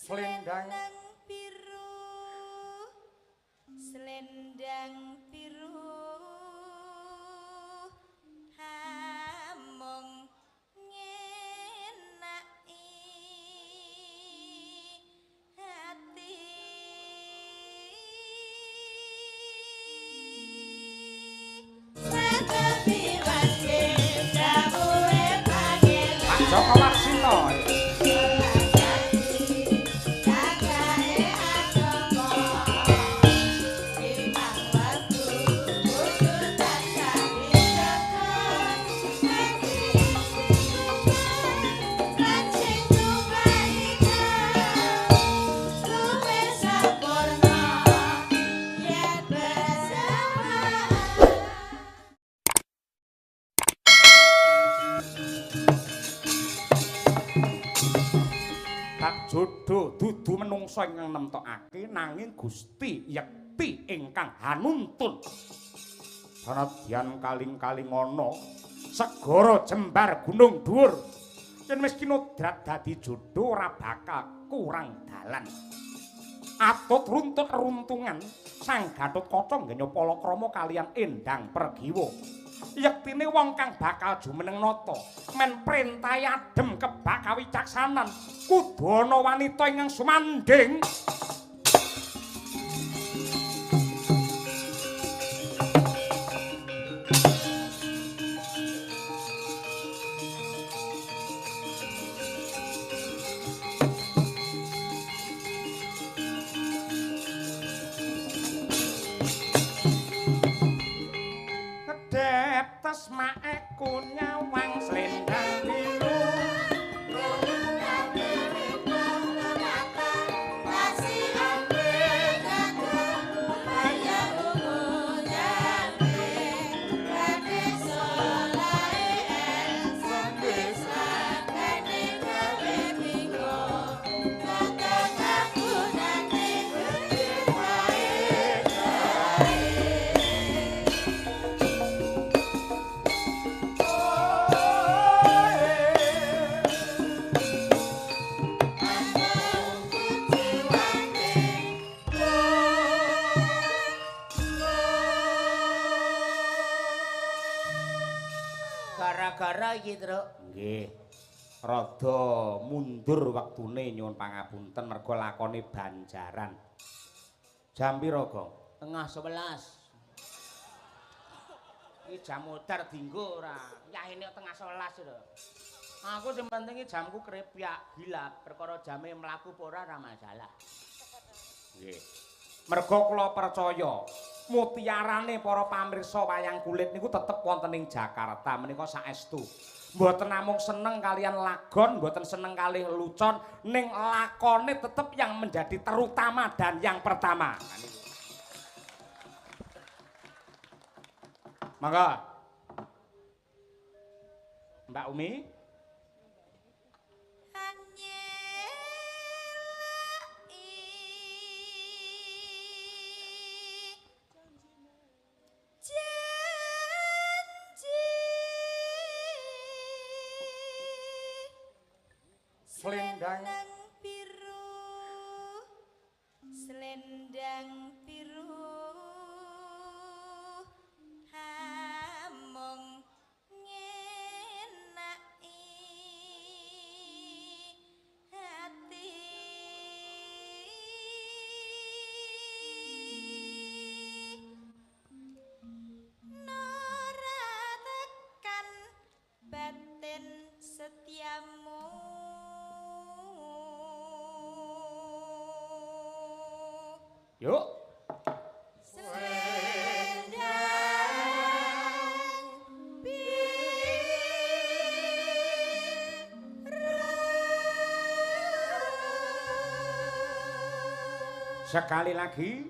Selendang biru, selendang biru, hamong ngenai hati. Tetapi wajib dawuhe pangeran. Pak Joko Warsito. Jodoh dudu menungsa ingkang nemtokake nanging Gusti Yekti ingkang hanuntun. Sanadyan kaling-kaling ana segara jembar gunung dhuwur yen wis kinodrat dadi jodoh ora bakal kurang dalan. Atut runtut runtungan Sang Gatotkaca nggenya palakrama kaliyan Endang Pergiwa. Yektine wong kang bakal jumeneng nata men prentah adem kebak kawicaksanan kudu ana wanita ingkang sumanding. Tasmae kunyawang selendang biru gara-gara iki, Truk. nggih rada mundur wektune nyuwun pangapunten merga lakone banjaran. Jam pira, Gong? Tengah 11. Iki jam modar dienggo ora. Yahine tengah 11 lho. Aku sing penting iki jamku krepyak gilap perkara jame mlaku apa ora masalah. Nggih. Merga kula percaya mutiarane para pamirsa wayang kulit niku tetep wonten ing Jakarta menika saestu. Mboten namung seneng kalian lagon, mboten seneng kalih lucon, ning lakone tetep yang menjadi terutama dan yang pertama. Mangga. Mbak Umi. Selendang biru, selendang biru, hamong ngenai hati. Nora tekan batin setiamu. Yuk. Selendang biru. Sekali lagi.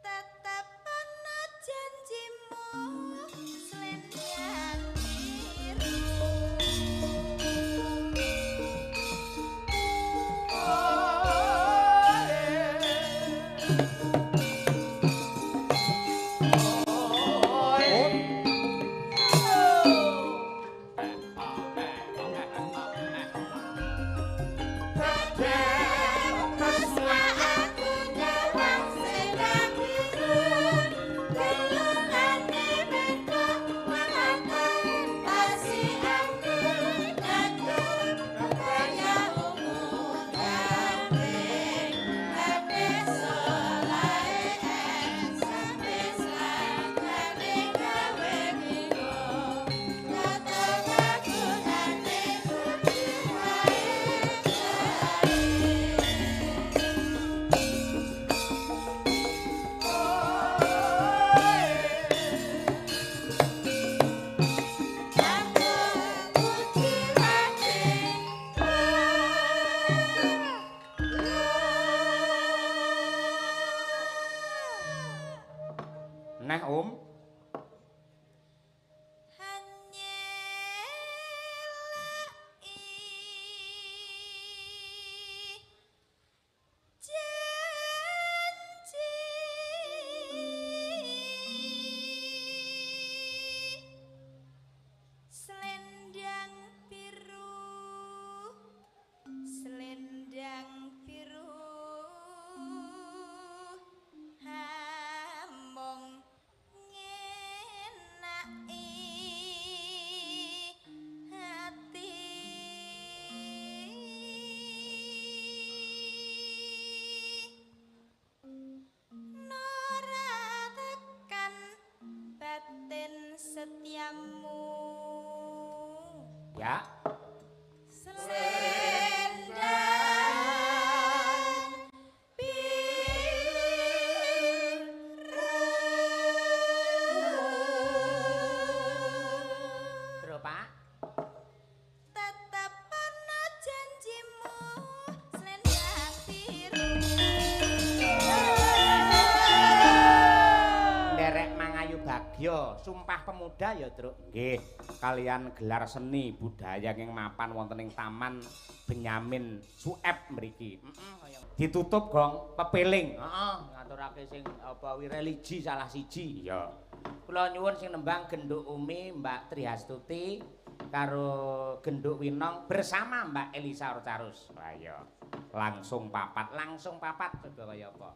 Tetap ana janjimu, selendang biru. Yeah. meneh, Om. Selendang biru hamong ngenaki hati nora tekan batin setiamu Ya. Selendang biru. Bro, Pak. Tetap ana janjimu selendang biru. Nderek mangayu bagya, sumpah pemuda ya, Truk. Nggih, kalian gelar seni budaya ing mapan wonten ing Taman Benyamin Sueb mriki. Kaya Ditutup gong pepeling. heeh, ngaturake sing apa religi salah siji. Iya. Kula nyuwun sing nembang Genduk Umi Mbak Triastuti karo Genduk Winong bersama Mbak Elisa Orcarus. Lah iya. Langsung papat Coba kaya apa?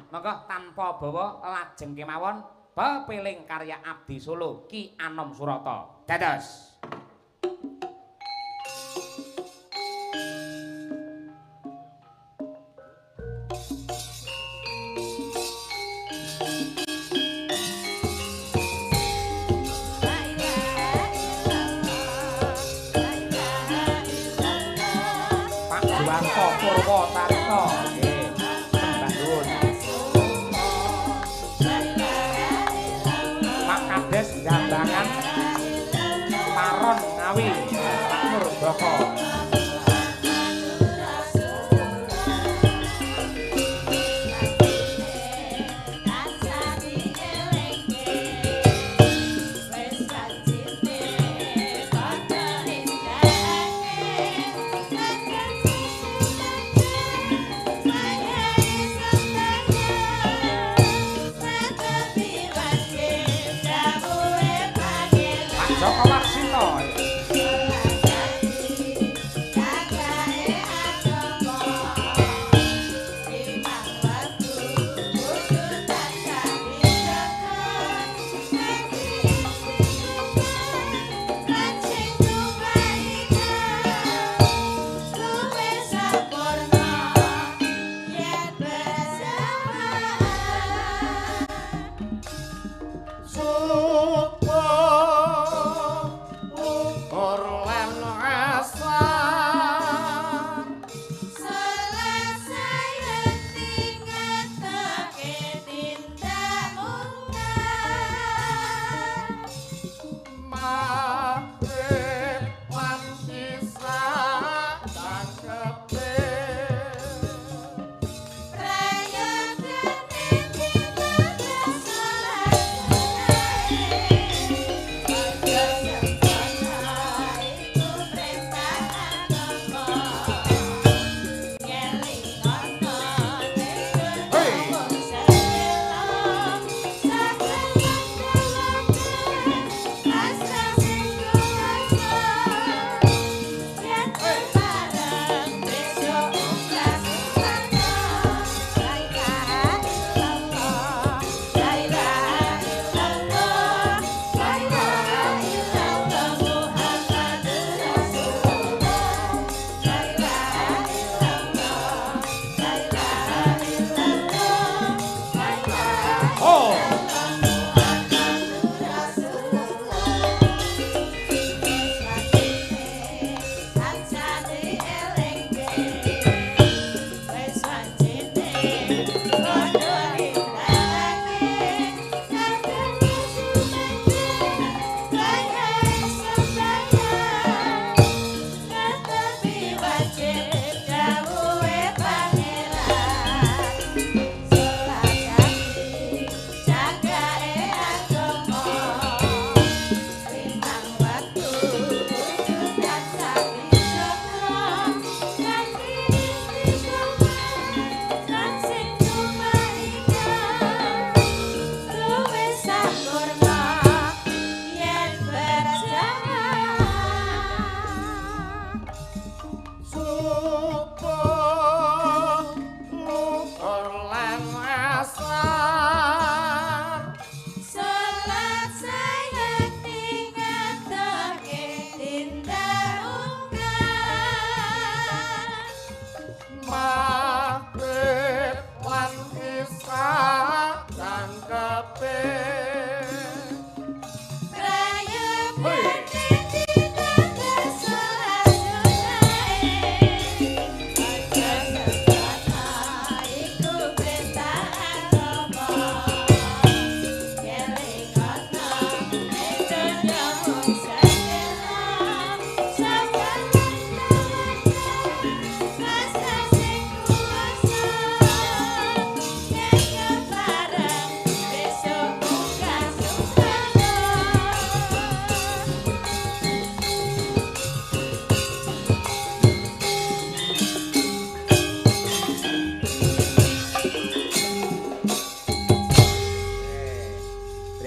monggo tanpa bawa lajeng kemawon pepeling karya Abdi Solo Ki Anom Surata. Dados. Pak Juwanto Purwotarito. Nggih. Sembah nuwun. Pak Kades Jambangan Paron Ngawi Pak Murdoko. Pak Joko Warsito.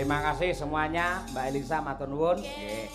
Terima kasih semuanya, Mbak Elisa matur nuwun. Nggih.